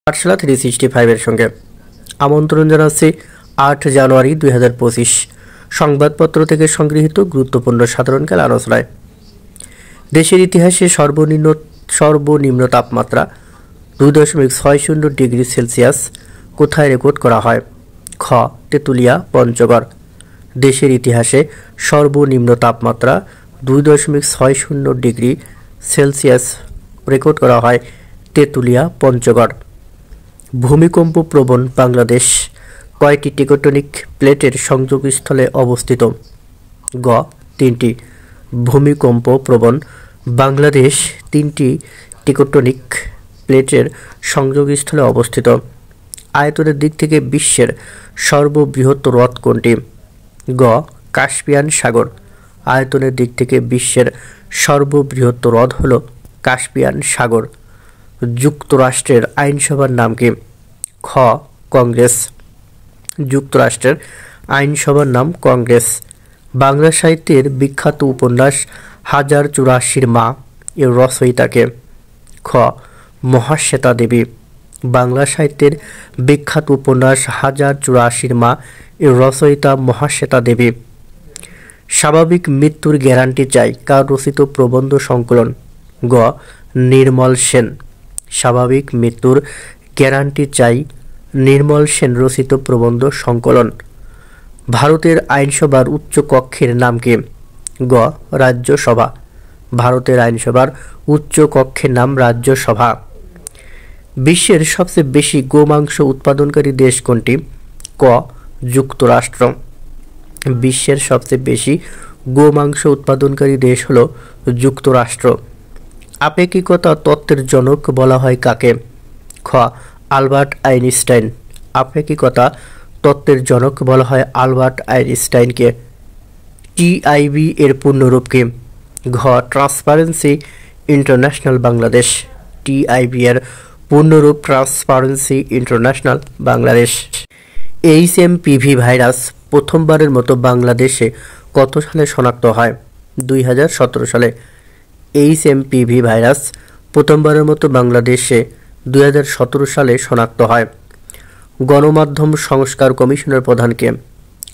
পাঠশালা 365 এর সঙ্গে আমন্ত্রণ জানাচ্ছি 8 জানুয়ারি 2025 সংবাদপত্র থেকে সংগৃহীত গুরুত্বপূর্ণ সাধারণকাল আলোচনায়। দেশের ইতিহাসে সর্বনিম্ন তাপমাত্রা 2.60 ডিগ্রি সেলসিয়াস কোথায় রেকর্ড করা হয়? খ. তেঁতুলিয়া, পঞ্চগড়। দেশের ইতিহাসে সর্বনিম্ন তাপমাত্রা 2.60 ডিগ্রি সেলসিয়াস রেকর্ড করা হয় তেঁতুলিয়া, পঞ্চগড়। ভূমিকম্প প্রবণ বাংলাদেশ কয়টি টেকটনিক প্লেটের সংযোগস্থলে অবস্থিত? গ. 3টি। ভূমিকম্প প্রবণ বাংলাদেশ 3টি টেকটনিক প্লেটের সংযোগস্থলে অবস্থিত। আয়তনের দিক থেকে বিশ্বের সর্ববৃহৎ হ্রদ কোনটি? গ. কাস্পিয়ান সাগর। আয়তনের দিক থেকে বিশ্বের সর্ববৃহৎ হ্রদ হল কাস্পিয়ান সাগর। যুক্তরাষ্ট্রের আইনসভার নাম কি? খ. কংগ্রেস। যুক্তরাষ্ট্রের আইনসভার নাম কংগ্রেস। বাংলা সাহিত্যের বিখ্যাত উপন্যাস 1084 মা এর রচয়িতাকে? খ. মহাশ্বেতা দেবী। বাংলা সাহিত্যের বিখ্যাত উপন্যাস 1084 মা এর রচয়িতা মহাশ্বেতা দেবী। স্বাভাবিক মৃত্যুর গ্যারান্টি চাই কার রচিত প্রবন্ধ সংকলন? গ. নির্মল সেন। স্বাভাবিক মৃত্যুর গ্যারান্টি চাই নির্মল সেন রচিত প্রবন্ধ সংকলন। ভারতের আইনসভার উচ্চ কক্ষের নাম কি? গ. রাজ্যসভা। ভারতের আইনসভার উচ্চ কক্ষের নাম রাজ্যসভা। বিশ্বের সবচেয়ে বেশি গোমাংস উৎপাদনকারী দেশ কোনটি? ক. যুক্তরাষ্ট্র। বিশ্বের সবচেয়ে বেশি গোমাংস উৎপাদনকারী দেশ হল যুক্তরাষ্ট্র। আপেক্ষিকতা তত্ত্বের জনক বলা হয় কাকে? খ. Albert Einstein. আপেক্ষিকতা তত্ত্বের জনক বলা হয় আলবার্ট আইনস্টাইনকে। টিআইবি এর পূর্ণরূপ কি? ঘ. Transparency international Bangladesh. টিআইবি এর পূর্ণরূপ transparency international Bangladesh. HMPV virus প্রথমবারের মতো বাংলাদেশে কত সালে শনাক্ত হয়? 2017 সালে। HMPV ভাইরাস প্রথমবারের মতো বাংলাদেশে 2017 সালে শনাক্ত হয়। গণমাধ্যম সংস্কার কমিশনের প্রধান কে?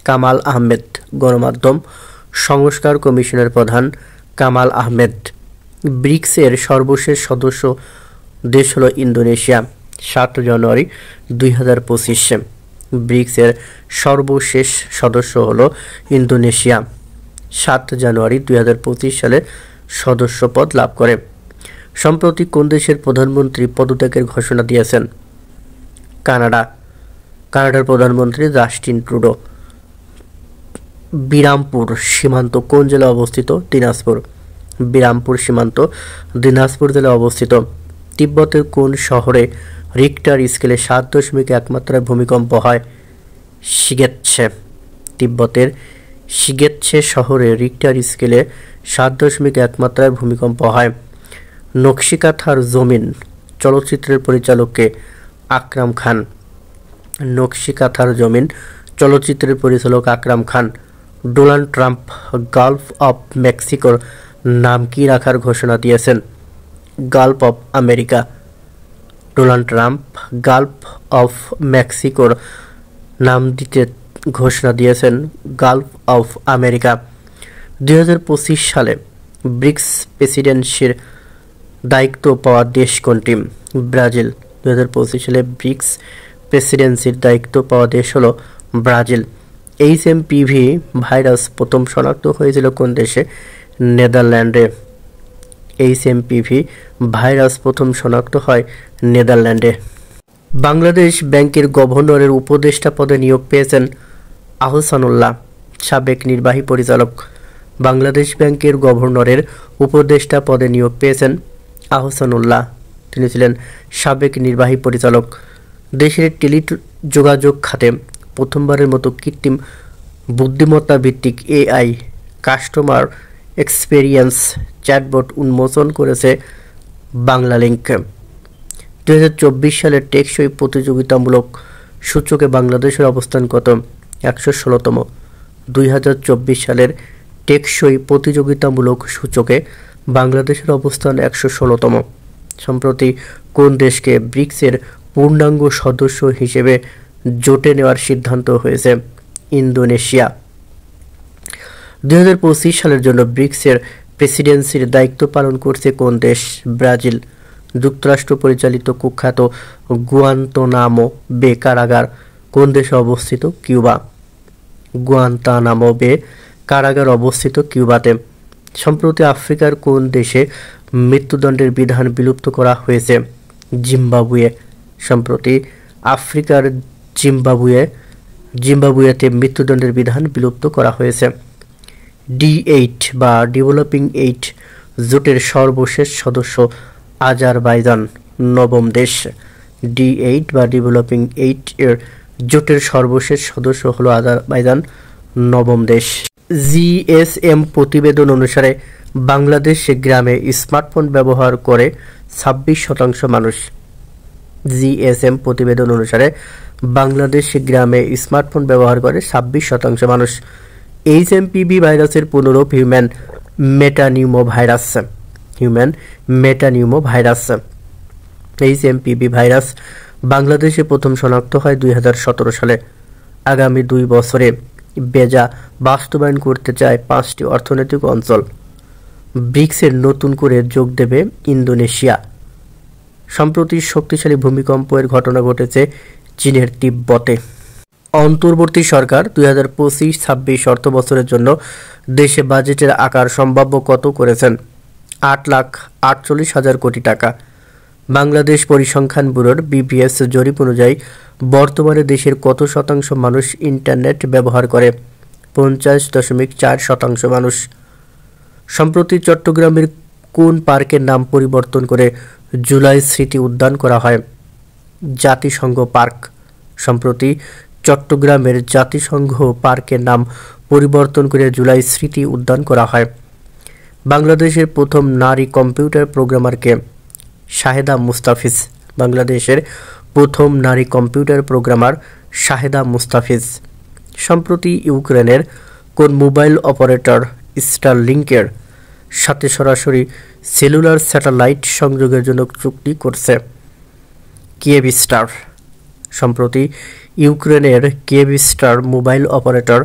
কামাল আহমেদ। গণমাধ্যম সংস্কার কমিশনের প্রধান কামাল আহমেদ। ব্রিক্স এর সর্বশেষ সদস্য দেশ হল ইন্দোনেশিয়া। 7 জানুয়ারি 2025। ব্রিক্স এর সর্বশেষ সদস্য হল ইন্দোনেশিয়া। 7 জানুয়ারি 2025 সালে সদস্যপদ লাভ করে। সম্প্রতি কোন দেশের প্রধানমন্ত্রী পদত্যাগের ঘোষণা দিয়েছেন? কানাডা। কানাডার প্রধানমন্ত্রী জাস্টিন ট্রুডো। বিরামপুর সীমান্ত কোন জেলায় অবস্থিত? দিনাজপুর। বিরামপুর সীমান্ত দিনাজপুর জেলায় অবস্থিত। তিব্বতের কোন শহরে রিক্টার স্কেলে 7.1 মাত্রায় ভূমিকম্প হয়? শিগেচ্ছে। তিব্বতের শিগেচ্ছে শহরে রিক্টার স্কেলে 7.1 মাত্রায় ভূমিকম্প হয়। নকশিকাথার জমিন চলচ্চিত্রের পরিচালককে? আকরাম খান। নকশিকাথার জমিন চলচ্চিত্রের পরিচালক Akram Khan. Donald Trump Gulf of মেক্সিকোর নাম কি রাখার ঘোষণা দিয়েছেন? Gulf of America. Donald Trump Gulf of মেক্সিকোর নাম দিতে ঘোষণা দিয়েছেন গালফ অফ আমেরিকা। 2025 সালে ব্রিক্স প্রেসিডেন্সির দায়িত্ব পাওয়া দেশ কোনটি? ব্রাজিল। 2025 সালে ব্রিক্স প্রেসিডেন্সির দায়িত্ব পাওয়া দেশ হল ব্রাজিল। HMPV ভাইরাস প্রথম শনাক্ত হয়েছিল কোন দেশে? নেদারল্যান্ডে। HMPV ভাইরাস প্রথম শনাক্ত হয় নেদারল্যান্ডে। বাংলাদেশ ব্যাংকের গভর্নরের উপদেষ্টা পদে নিয়োগ পেয়েছেন আহসানুল্লাহ, সাবেক নির্বাহী পরিচালক। বাংলাদেশ ব্যাংকের গভর্নরের উপদেষ্টা পদে নিয়োগ পেয়েছেন আহসানুল্লাহ। তিনি ছিলেন সাবেক নির্বাহী পরিচালক। দেশের টেলিযোগাযোগ খাতে প্রথমবারের মতো কৃত্রিম বুদ্ধিমত্তা ভিত্তিক AI কাস্টমার এক্সপেরিয়েন্স চ্যাটবট উন্মোচন করেছে বাংলালিংক। 2024 সালের টেকসই প্রতিযোগিতামূলক সূচকে বাংলাদেশের অবস্থান কত? 116তম। 2024 সালের টেকসই প্রতিযোগিতামূলক সূচকে বাংলাদেশের অবস্থান 116তম। সম্প্রতি কোন দেশকে ব্রিক্সের পূর্ণাঙ্গ সদস্য হিসেবে জোটে নেওয়ার সিদ্ধান্ত হয়েছে ইন্দোনেশিয়া। 2025 সালের জন্য ব্রিক্সের প্রেসিডেন্সির দায়িত্ব পালন করছে কোন দেশ? ব্রাজিল। যুক্তরাষ্ট্র পরিচালিত কুখ্যাত গুয়ান্তানামো বে কারাগার কোন দেশে অবস্থিত? কিউবা। গুয়ান্তানামো বে কারাগার অবস্থিত কিউবাতে। সম্প্রতি আফ্রিকার কোন দেশে মৃত্যুদণ্ডের বিধান বিলুপ্ত করা হয়েছে? জিম্বাবুয়ে। সম্প্রতি আফ্রিকার জিম্বাবুয়েতে মৃত্যুদণ্ডের বিধান বিলুপ্ত করা হয়েছে। D8 বা ডেভেলপিং 8 জোটের সর্বশেষ সদস্য আজারবাইজান, নবম দেশ। D8 বা ডেভেলপিং 8 এর জোটের সর্বশেষ সদস্য হলো আজারবাইজান, নবম দেশ। GSM প্রতিবেদন অনুসারে বাংলাদেশে গ্রামে স্মার্টফোন ব্যবহার করে 26% মানুষ। GSM প্রতিবেদন অনুসারে বাংলাদেশে গ্রামে স্মার্টফোন ব্যবহার করে 26% মানুষ। HMPV ভাইরাসের পুনরূপ human metapneumovirus. HMPV virus বাংলাদেশে প্রথম শনাক্ত হয় 2017 সালে। আগামী 2 বছরে বেজা বাস্তবায়ন করতে চায় 5টি অর্থনৈতিক অঞ্চল। ব্রিক্সের নতুন করে যোগ দেবে ইন্দোনেশিয়া। সম্প্রতি শক্তিশালী ভূমিকম্পের ঘটনা ঘটেছে চীনের তিব্বতে। অন্তর্বর্তী সরকার 2025-26 অর্থবছরের জন্য দেশে বাজেটের আকার সম্ভাব্য কত করেছেন? 8,48,000 কোটি টাকা। বাংলাদেশ পরিসংখ্যান ব্যুরোর BPS জরিপ অনুযায়ী বর্তমানে দেশের কত শতাংশ মানুষ ইন্টারনেট ব্যবহার করে? 50.4% মানুষ। সম্প্রতি চট্টগ্রামের কোন পার্কের নাম পরিবর্তন করে জুলাই স্মৃতি উদ্যান করা হয়? জাতিসংঘ পার্ক। সম্প্রতি চট্টগ্রামের জাতিসংঘ পার্কের নাম পরিবর্তন করে জুলাই স্মৃতি উদ্যান করা হয়। বাংলাদেশের প্রথম নারী কম্পিউটার প্রোগ্রামারকে? শাহেদা মুস্তাফিজ। বাংলাদেশের প্রথম নারী কম্পিউটার প্রোগ্রামার শাহেদা মুস্তাফিজ। সম্প্রতি ইউক্রেনের কোন মোবাইল অপারেটর স্টারলিংকের সাথে সরাসরি সেলুলার স্যাটেলাইট সংযোগের জন্য চুক্তি করছে? কিয়েভস্টার। সম্প্রতি ইউক্রেনের কিয়েভস্টার মোবাইল অপারেটর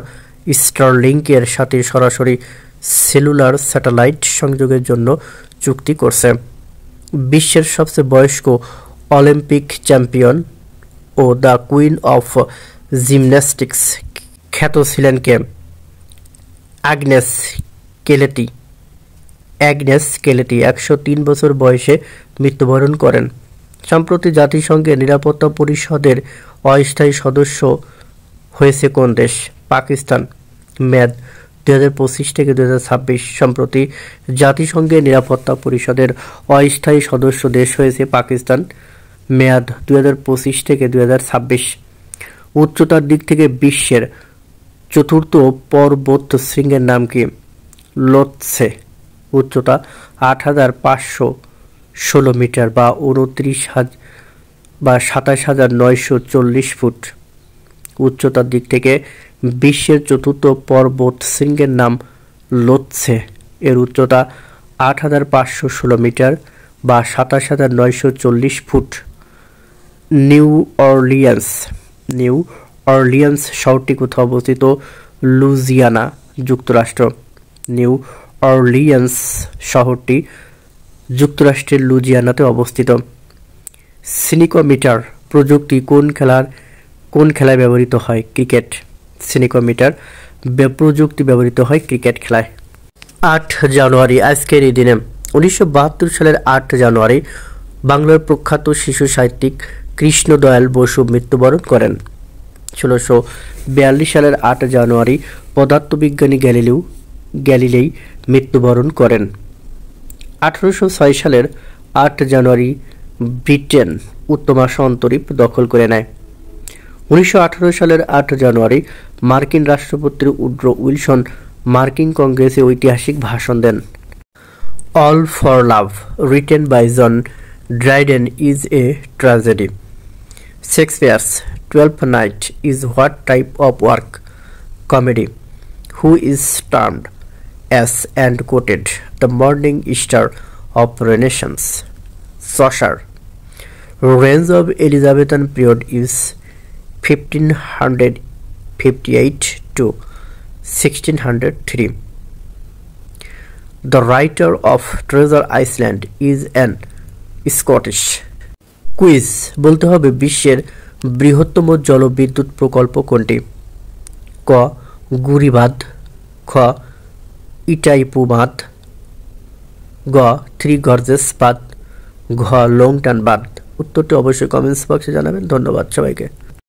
স্টারলিংকের সাথে সরাসরি সেলুলার স্যাটেলাইট সংযোগের জন্য চুক্তি করছে। বিশ্বের সবচেয়ে বয়স্ক অলিম্পিক চ্যাম্পিয়ন ও দ্য কুইন অফ জিমন্যাস্টিক্স খ্যাত ছিলেন কে? অ্যাগনেস কেলেটি। 103 বছর বয়সে মৃত্যুবরণ করেন। সম্প্রতি জাতিসংঘের নিরাপত্তা পরিষদের অস্থায়ী সদস্য হয়েছে কোন দেশ? পাকিস্তান। মেয়াদ 2025 থেকে 2026। সম্প্রতি জাতিসংঘের নিরাপত্তা পরিষদের অস্থায়ী সদস্য দেশ হয়েছে পাকিস্তান। মেয়াদ 2025 থেকে 2026। উচ্চতার দিক থেকে বিশ্বের চতুর্থ পর্বত শৃঙ্গের নাম কি? লোৎসে। উচ্চতা 8,516 মিটার বা 27,940 ফুট। উচ্চতার দিক থেকে বিশ্বের চতুর্থ পর্বত শৃঙ্গের নাম লোৎসে। এর উচ্চতা 8,516 মিটার বা 27,940 ফুট। নিউ অরলিয়ান্স শহরটি কোথায় অবস্থিত? লুইজিয়ানা, যুক্তরাষ্ট্র। নিউ অরলিয়ান্স শহরটি যুক্তরাষ্ট্রের লুইজিয়ানাতে অবস্থিত। সিনিকোমিটার প্রযুক্তি কোন খেলায় ব্যবহৃত হয়? ক্রিকেট। সিনিকোমিটার প্রযুক্তি ব্যবহৃত হয় ক্রিকেট খেলায়। 8 জানুয়ারি আজকের এই দিনে 1972 সালের 8 জানুয়ারি বাংলার প্রখ্যাত শিশু সাহিত্যিক কৃষ্ণদয়াল বসু মৃত্যুবরণ করেন। 1642 সালের 8 জানুয়ারি পদার্থবিজ্ঞানী গ্যালিলেই মৃত্যুবরণ করেন। 1806 সালের 8 জানুয়ারি ব্রিটেন উত্তমাশা অন্তরীপ দখল করে নেয়। 1918 সালের 8 জানুয়ারি মার্কিন রাষ্ট্রপতি উড্রো উইলসন মার্কিন কংগ্রেসে ঐতিহাসিক ভাষণ দেন। All for love written by John Dryden is a tragedy. Shakespeare's twelfth night is what type of work? Comedy. Who is termed as and quoted the morning star of Renaissance? Chaucer. Range of Elizabethan period is 1558 to 1603. The writer of Treasure Island is an Scottish. Quiz বলতে হবে বিশ্বের বৃহত্তম জলবিদ্যুৎ প্রকল্প কোনটি? ক গুরি বাঁধ, খ ইটাইপু বাঁধ, গ থ্রি গর্জেস বাঁধ, ঘ লংটান বাঁধ। উত্তরটি অবশ্যই কমেন্টস বক্সে জানাবেন। ধন্যবাদ সবাইকে।